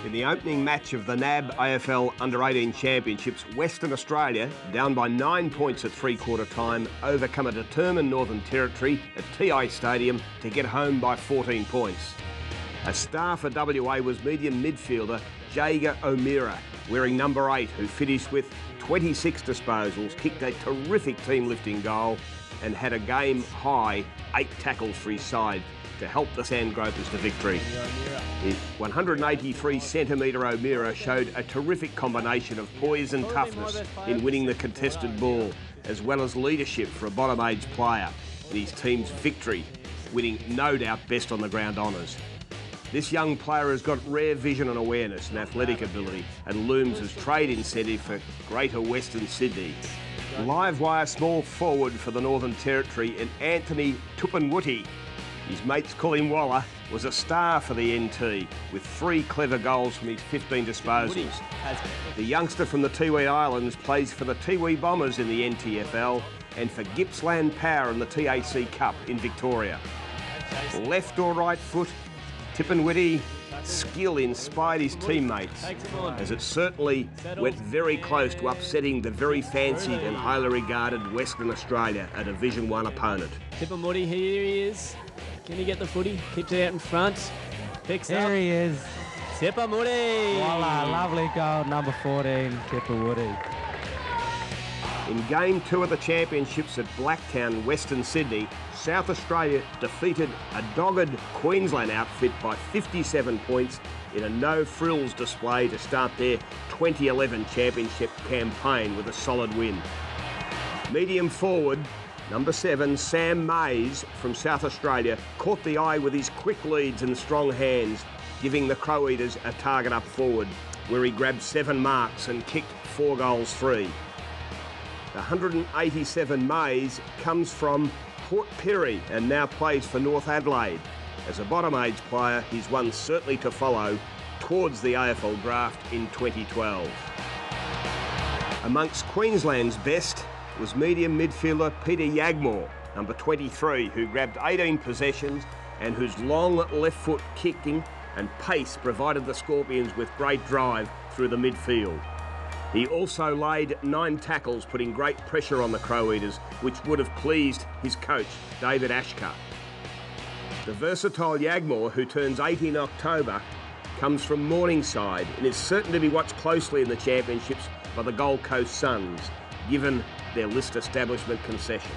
In the opening match of the NAB AFL Under 18 Championships, Western Australia, down by 9 points at three-quarter time, overcome a determined Northern Territory at TI Stadium to get home by 14 points. A star for WA was medium midfielder Jager O'Meara, wearing number 8, who finished with 26 disposals, kicked a terrific team-lifting goal and had a game-high 8 tackles for his side to help the Sandgropers to victory. His 183-centimetre O'Meara showed a terrific combination of poise and toughness in winning the contested ball, as well as leadership for a bottom-age player in his team's victory, winning no doubt best on the ground honours. This young player has got rare vision and awareness and athletic ability and looms as trade incentive for Greater Western Sydney. Live wire small forward for the Northern Territory and Anthony Tupanwuti, his mates call him Waller, was a star for the NT with 3 clever goals from his 15 disposals. The youngster from the Tiwi Islands plays for the Tiwi Bombers in the NTFL and for Gippsland Power in the TAC Cup in Victoria. Left or right foot, Tupanwuti skill inspired his teammates, as it certainly went very close to upsetting the very fancied and highly regarded Western Australia, a Division 1 opponent. Tupanwuti, here he is. Can he get the footy? Keeps it out in front. Picks up. There he is. Tupanwuti. Voila, lovely goal, number 14, Tupanwuti. In Game 2 of the Championships at Blacktown, Western Sydney, South Australia defeated a dogged Queensland outfit by 57 points in a no-frills display to start their 2011 Championship campaign with a solid win. Medium forward, number 7, Sam Mays from South Australia, caught the eye with his quick leads and strong hands, giving the Crow Eaters a target up forward, where he grabbed 7 marks and kicked 4 goals free. The 187 Mays comes from Port Pirie and now plays for North Adelaide. As a bottom-age player, he's one certainly to follow towards the AFL draft in 2012. Amongst Queensland's best was medium midfielder Peter Yagmore, number 23, who grabbed 18 possessions and whose long left foot kicking and pace provided the Scorpions with great drive through the midfield. He also laid 9 tackles, putting great pressure on the Crow Eaters, which would have pleased his coach, David Ashker. The versatile Yagmore, who turns 80 in October, comes from Morningside and is certain to be watched closely in the championships by the Gold Coast Suns, given their list establishment concessions.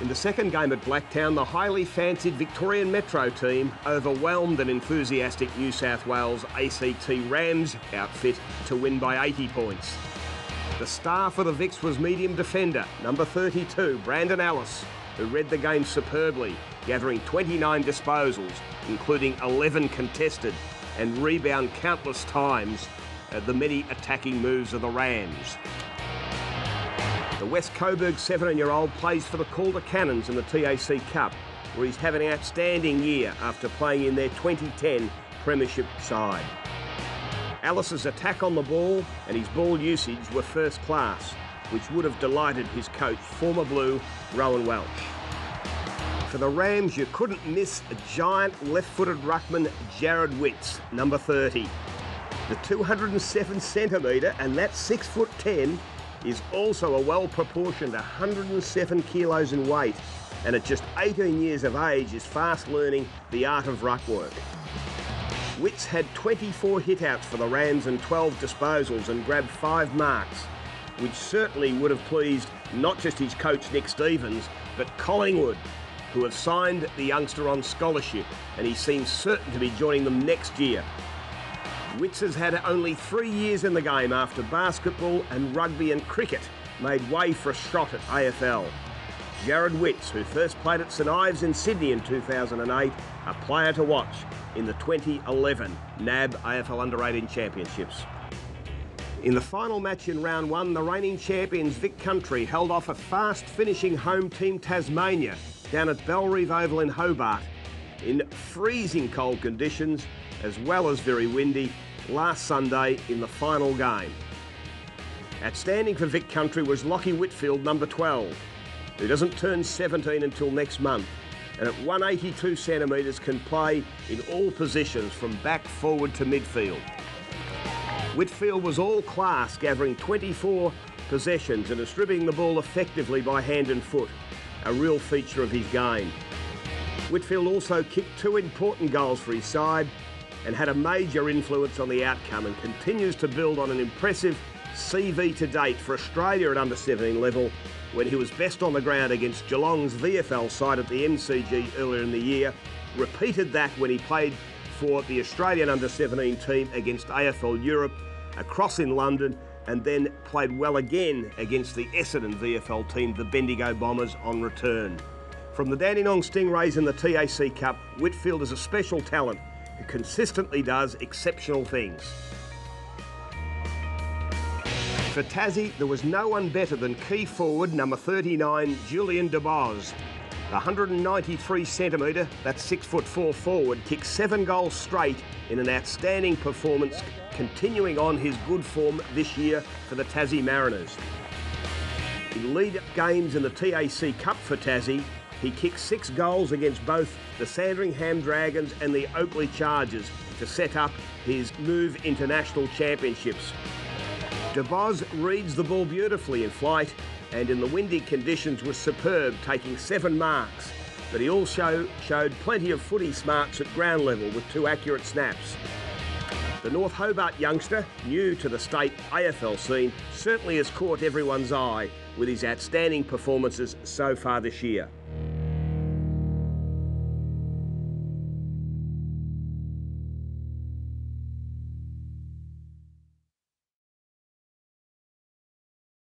In the second game at Blacktown, the highly fancied Victorian Metro team overwhelmed an enthusiastic New South Wales ACT Rams outfit to win by 80 points. The star for the Vics was medium defender, number 32, Brandon Ellis, who read the game superbly, gathering 29 disposals, including 11 contested, and rebound countless times the many attacking moves of the Rams. The West Coburg 17-year-old plays for the Calder Cannons in the TAC Cup, where he's having an outstanding year after playing in their 2010 Premiership side. Alice's attack on the ball and his ball usage were first class, which would have delighted his coach, former Blue, Rowan Welch. For the Rams, you couldn't miss a giant left-footed ruckman, Jared Witts, number 30. The 207-centimetre and that's 6'10", is also a well-proportioned 107 kilos in weight, and at just 18 years of age is fast learning the art of ruck work. Witts had 24 hitouts for the Rams and 12 disposals and grabbed 5 marks, which certainly would have pleased not just his coach Nick Stevens, but Collingwood, who have signed the youngster on scholarship, and he seems certain to be joining them next year. Witts has had only 3 years in the game after basketball and rugby and cricket made way for a shot at AFL. Jared Witts, who first played at St Ives in Sydney in 2008, a player to watch in the 2011 NAB AFL Under 18 Championships. In the final match in round 1, the reigning champions Vic Country held off a fast-finishing home team Tasmania down at Bellerive Oval in Hobart in freezing cold conditions, as well as very windy, last Sunday in the final game. Outstanding for Vic Country was Lockie Whitfield, number 12, who doesn't turn 17 until next month, and at 182 centimetres can play in all positions from back, forward to midfield. Whitfield was all class, gathering 24 possessions and distributing the ball effectively by hand and foot, a real feature of his game. Whitfield also kicked 2 important goals for his side and had a major influence on the outcome, and continues to build on an impressive CV to date for Australia at under 17 level, when he was best on the ground against Geelong's VFL side at the MCG earlier in the year, repeated that when he played for the Australian under 17 team against AFL Europe across in London, and then played well again against the Essendon VFL team, the Bendigo Bombers, on return. From the Dandenong Stingrays in the TAC Cup, Whitfield is a special talent who consistently does exceptional things. For Tassie, there was no one better than key forward number 39, Julian DeBoz. The 193 centimetre, that's 6'4" forward, kicked 7 goals straight in an outstanding performance, continuing on his good form this year for the Tassie Mariners. In lead games in the TAC Cup for Tassie, he kicked 6 goals against both the Sandringham Dragons and the Oakley Chargers to set up his Move International Championships. DeBoz reads the ball beautifully in flight, and in the windy conditions was superb, taking 7 marks. But he also showed plenty of footy smarts at ground level with 2 accurate snaps. The North Hobart youngster, new to the state AFL scene, certainly has caught everyone's eye with his outstanding performances so far this year.